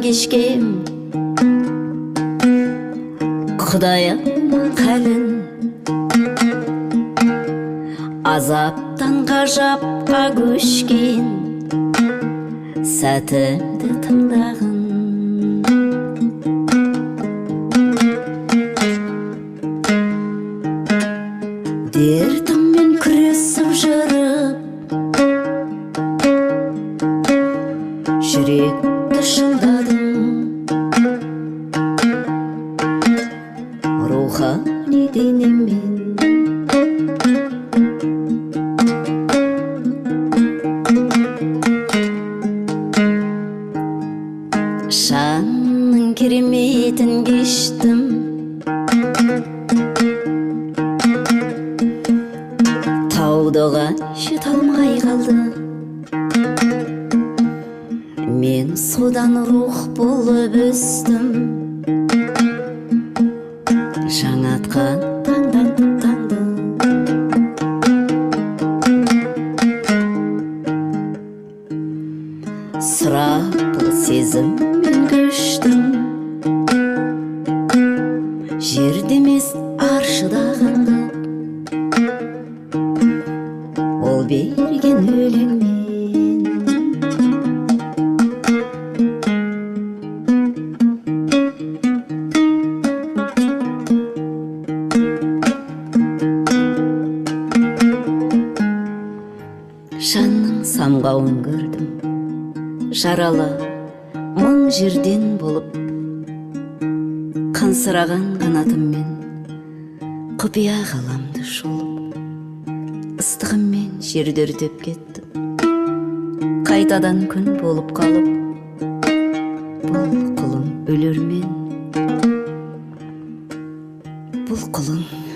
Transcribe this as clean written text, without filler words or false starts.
кешкем Құдайым қалын азаптан ғажапқа көшкен сәтімді тыңдағын дертіммен күресіп жүріп жүректі шыңдадым рухани денеммен шанның кереметін кештім таудыға жете алмай қалды мен содан рух болып өстім жаңа атқан таңдан таңды сұрапыл сезіммен көштім жерде емес аршыда қалды ол берген өлеңмен жанның самғауын көрдім жаралы мың жерден болып қансыраған қанатыммен құпия ғаламды шолып ыстығыммен жерді өртеп кеттім қайтадан күн болып қалып бұл құлын өлермен бұл құлын